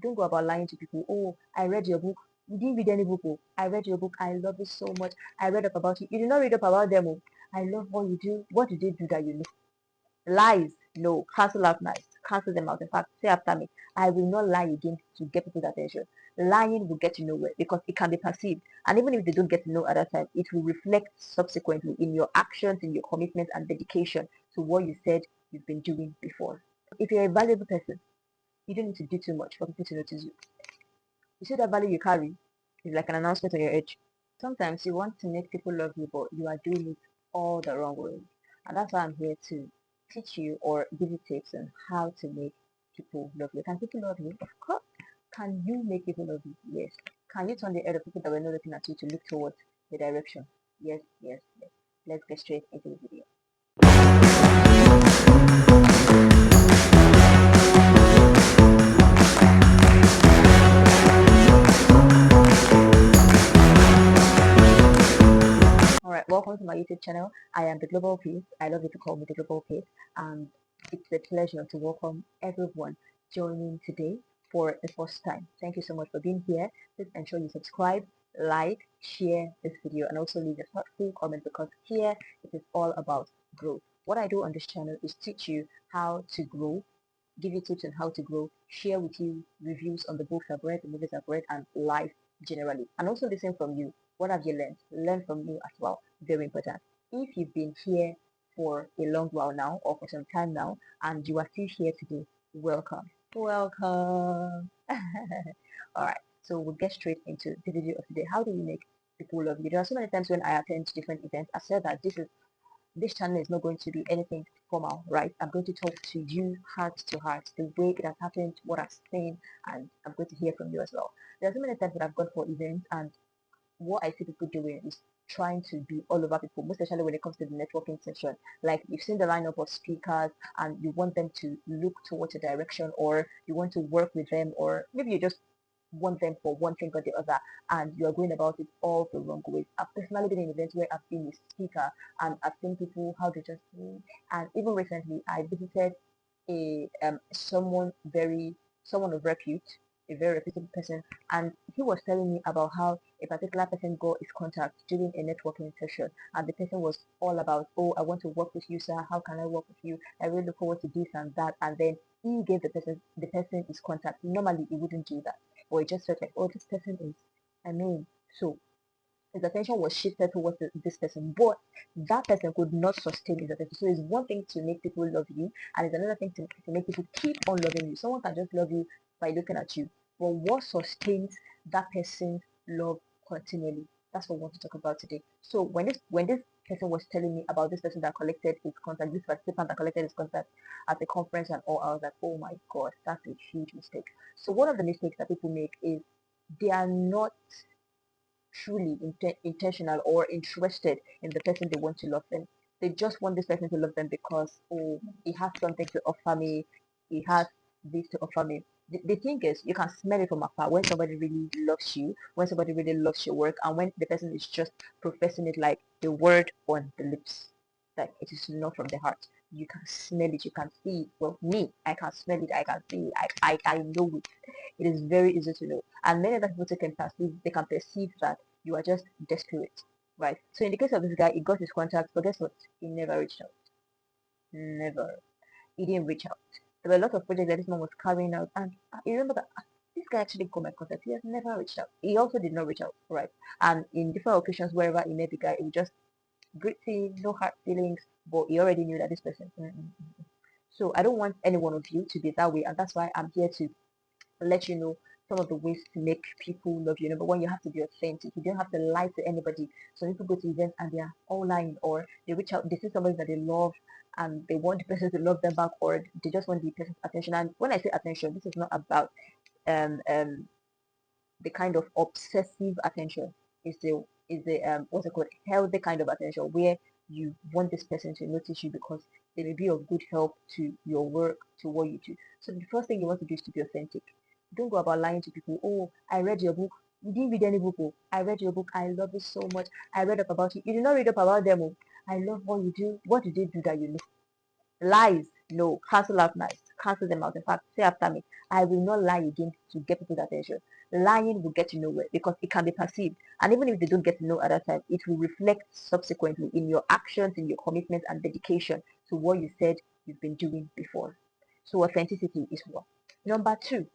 Don't go about lying to people. Oh, I read your book. You didn't read any book. Oh, I read your book. I love it so much. I read up about you. You did not read up about them. Oh, I love what you do. What did they do that you know? Lies, no. Cancel out lies. Cancel them out. In fact, say after me, I will not lie again to get people's attention. Lying will get you nowhere because it can be perceived. And even if they don't get to know at that time, it will reflect subsequently in your actions, in your commitment and dedication to what you said you've been doing before. If you're a valuable person, you don't need to do too much for people to notice you. You see that value you carry is like an announcement on your edge. Sometimes you want to make people love you, but you are doing it all the wrong way. And that's why I'm here to teach you or give you tips on how to make people love you. Can people love you? Of course. Can you make people love you? Yes. Can you turn the head of people that were not looking at you to look towards the direction? Yes, yes, yes. Let's get straight into the video. Alright, welcome to my YouTube channel. I am the Global Peace. I love you to call me the Global Peace. And it's a pleasure to welcome everyone joining today for the first time. Thank you so much for being here. Please ensure you subscribe, like, share this video, and also leave a thoughtful comment because here it is all about growth. What I do on this channel is teach you how to grow, give you tips on how to grow, share with you reviews on the books I've read, the movies I've read, and life generally. And also listen from you. What have you learned? Learn from you as well. Very important. If you've been here for a long while now or for some time now and you are still here today, welcome. Welcome. Alright, so we'll get straight into the video of today. How do we make people love you? There are so many times when I attend different events, I said that this channel is not going to be anything formal, right? I'm going to talk to you heart to heart, the way it has happened, what I've seen, and I'm going to hear from you as well. There are so many times that I've gone for events, and what I see people doing is trying to be all over people, most especially when it comes to the networking session. Like you've seen the lineup of speakers and you want them to look towards a direction or you want to work with them or maybe you just want them for one thing or the other and you are going about it all the wrong way. I've personally been in events where I've been a speaker and I've seen people how they just do. And even recently I visited a someone of repute, a very reputable person, and he was telling me about how a particular person got his contact during a networking session, and the person was all about, oh, I want to work with you, sir. How can I work with you? I really look forward to this and that. And then he gave the person his contact. Normally, he wouldn't do that, or he just felt like, oh, this person is, I mean, so his attention was shifted towards this person, but that person could not sustain his attention. So it's one thing to make people love you, and it's another thing to make people keep on loving you. Someone can just love you by looking at you, but what sustains that person's love continually? That's what we want to talk about today. So when this person was telling me about this person that collected his contact, this participant that collected his contact at the conference and all, I was like, oh my god, that's a huge mistake. So one of the mistakes that people make is they are not truly intentional or interested in the person they want to love them. They just want this person to love them because, oh, he has something to offer me, he has this to offer me. The thing is, you can smell it from afar when somebody really loves you, when somebody really loves your work, and when the person is just professing it like the word on the lips, like it is not from the heart. You can smell it, you can see it. Well, me, I can smell it, I can see it, I know it. It is very easy to know. And many other people they can perceive that you are just desperate, right? So in the case of this guy, he got his contact, but guess what? He never reached out. Never. He didn't reach out. There were a lot of projects that this man was carrying out, and you remember that this guy actually got my contact. He has never reached out. He also did not reach out, right? And in different occasions, wherever he met the guy, he would just greet him, no hard feelings, but he already knew that this person. So I don't want any one of you to be that way, and that's why I'm here to let you know some of the ways to make people love you. Number one, you have to be authentic. You don't have to lie to anybody. Some people go to events and they are all lying, or they reach out, they see somebody that they love and they want the person to love them back, or they just want the person's attention. And when I say attention, this is not about um um the kind of obsessive attention. Is the what's it called, healthy kind of attention where you want this person to notice you because they may be of good help to your work, to what you do. So the first thing you want to do is to be authentic. Don't go about lying to people. Oh, I read your book. You didn't read any book. Oh, I read your book. I love it so much. I read up about you. You did not read up about them. Oh, I love what you do. What did they do that you know? Lies, no. Cancel out lies. cancel them out. In fact, say after me, I will not lie again to get people's attention. Lying will get you nowhere because it can be perceived. And even if they don't get to know at that time, it will reflect subsequently in your actions, in your commitment and dedication to what you said you've been doing before. So authenticity is one. Number two,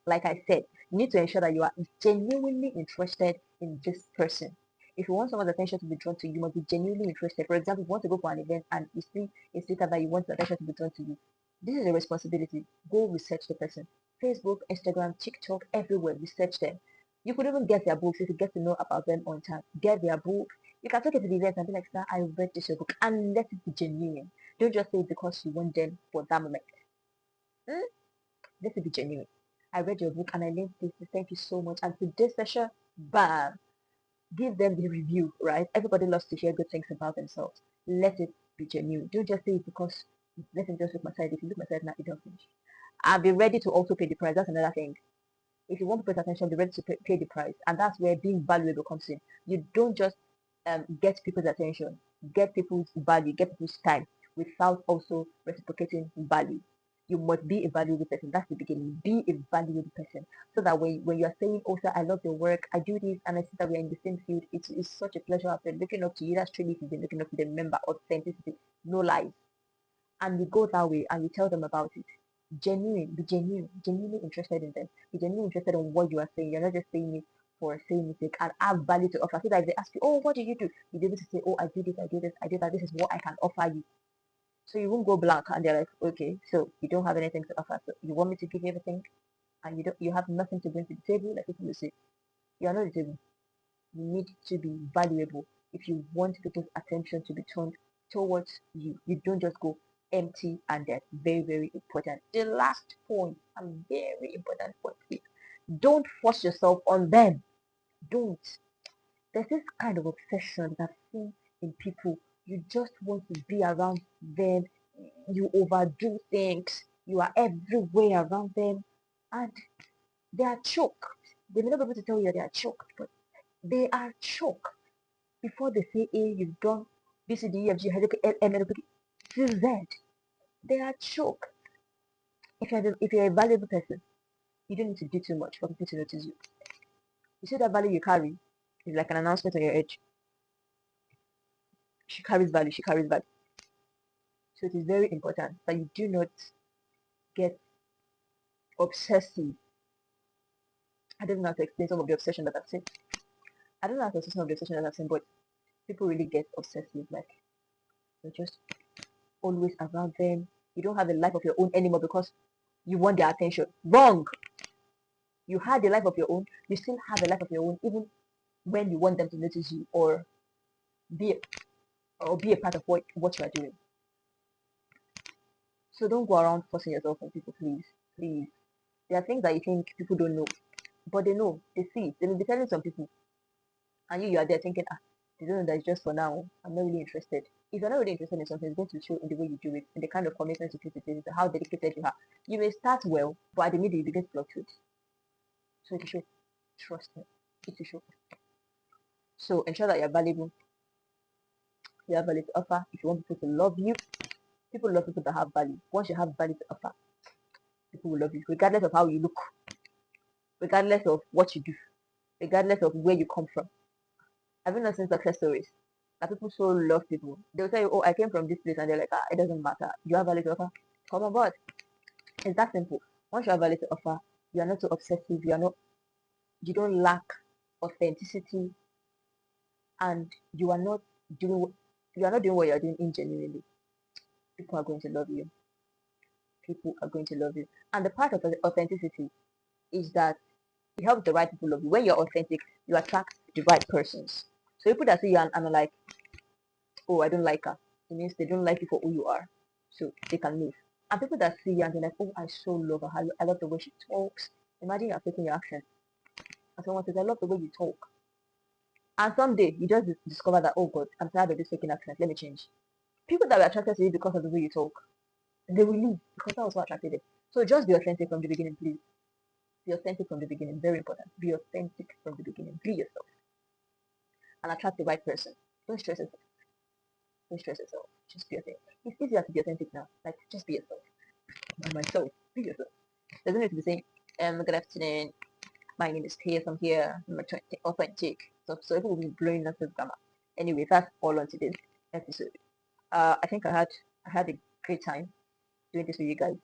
like I said, you need to ensure that you are genuinely interested in this person. If you want someone's attention to be drawn to you, you must be genuinely interested. For example, if you want to go for an event and you see a statement that you want the attention to be drawn to you, this is a responsibility. Go research the person. Facebook, Instagram, TikTok, everywhere, research them. You could even get their books if you get to know about them on time. Get their book. You can take it to the event and be like, sir, I read this your book, and let it be genuine. Don't just say it because you want them for that moment. Hmm? Let it be genuine. I read your book and I learned this. Thank you so much. And today's session, bam, give them the review, right? Everybody loves to hear good things about themselves. Let it be genuine. Don't just say it because let me just look my side. If you look my side now, you don't finish. I'll be ready to also pay the price. That's another thing. If you want people's attention, be ready to pay the price. And that's where being valuable comes in. You don't just get people's attention, get people's value, get people's time without also reciprocating value. You must be a valuable person. That's the beginning. Be a valuable person. So that when you are saying, oh, sir, I love your work, I do this, and I see that we're in the same field, it's such a pleasure. I've been looking up to you. That's truly if you've been looking up to them. Remember, authenticity, no lies. And you go that way and you tell them about it. Genuine, be genuine, genuinely interested in them. Be genuinely interested in what you are saying. You're not just saying it for saying it and have value to offer. So that if they ask you, oh, what do you do? You'll be able to say, oh, I do this, I do this, I do that. This is what I can offer you. So you won't go blank and they're like, okay, so you don't have anything to offer. So you want me to give you everything and you have nothing to bring to the table, like people will say. You are not the table. You need to be valuable if you want people's attention to be turned towards you. You don't just go empty handed. Very, very important. The last point, a very important point, is don't force yourself on them. Don't. There's this kind of obsession that I've seen in people. You just want to be around them. You overdo things. You are everywhere around them. And they are choked. They may not be able to tell you that they are choked, but they are choked before they say A, you've done B, C, D, E, F, G, H, I, L, M, N, O, P, Q, Z. They are choked. If you're a valuable person, you don't need to do too much for people to notice you. You see that value you carry is like an announcement on your edge. She carries value, she carries value. So it is very important that you do not get obsessive. I don't know how to explain some of the obsession that I've seen. I don't know how to explain some of the obsession that I've seen, but people really get obsessive. Like, you're just always around them. You don't have a life of your own anymore because you want their attention. Wrong. You had a life of your own. You still have a life of your own, even when you want them to notice you be be a part of what you are doing. So don't go around forcing yourself on people, please. Please. There are things that you think people don't know, but they know. They see it. They will be telling some people, and you are there thinking, they don't know that it's just for now. I'm not really interested. If you're not really interested in something, it's going to show in the way you do it, in the kind of commitment you put into it, how dedicated you are. You may start well, but at the middle you begin to fluctuate. So it will show. Trust me. It will show. So ensure that you're valuable. You have value to offer. If you want people to love you, people love people that have value. Once you have value to offer, people will love you, regardless of how you look, regardless of what you do, regardless of where you come from. Have you not seen success stories? That people so love people. They'll tell you, oh, I came from this place, and they're like, it doesn't matter. You have value to offer. Come on board. It's that simple. Once you have value to offer, you are not so obsessive. You don't lack authenticity, and doing you are not doing what you are doing ingenuinely. People are going to love you. People are going to love you. And the part of the authenticity is that it helps the right people love you. When you're authentic, you attract the right persons. So people that see you and are like, oh, I don't like her, it means they don't like you for who you are. So they can leave. And people that see you and they're like, oh, I so love her. I love the way she talks. Imagine you're taking your action. And someone says, I love the way you talk. And someday you just discover that, oh God, I'm tired of this taking action. Let me change. People that were attracted to you because of the way you talk, they will leave because that was what attracted them. So just be authentic from the beginning, please. Be authentic from the beginning. Very important. Be authentic from the beginning. Be yourself and attract the right person. Don't stress yourself. Don't stress yourself. Just be authentic. It's easier to be authentic now. Like, just be yourself. by myself. Be yourself. Doesn't need to be saying, good afternoon, my name is Tia, I'm here, I'm authentic. So people will be blowing up the grammar. Anyway, that's all on today's episode. I think I had a great time doing this with you guys.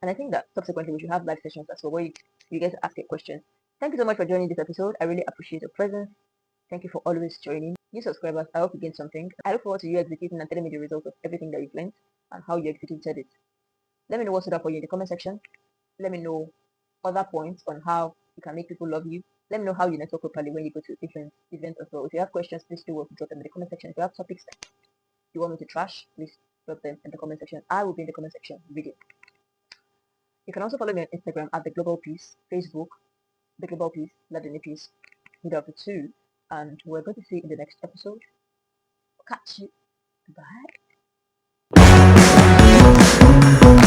And I think that subsequently we should have live sessions as well where you guys ask your questions. Thank you so much for joining this episode. I really appreciate your presence. Thank you for always joining. New subscribers, I hope you gained something. I look forward to you executing and telling me the results of everything that you've learned and how you executed it. Let me know what stood out for you in the comment section. Let me know other points on how you can make people love you. Let me know how you network properly when you go to events as well. If you have questions, please do drop them in the comment section. If you have topics you want me to trash, please drop them in the comment section. I will be in the comment section reading. You can also follow me on Instagram at the Global Peace, Facebook, the Global Peace, Ladini Peace, without the two. And we're going to see you in the next episode. Catch you. Bye.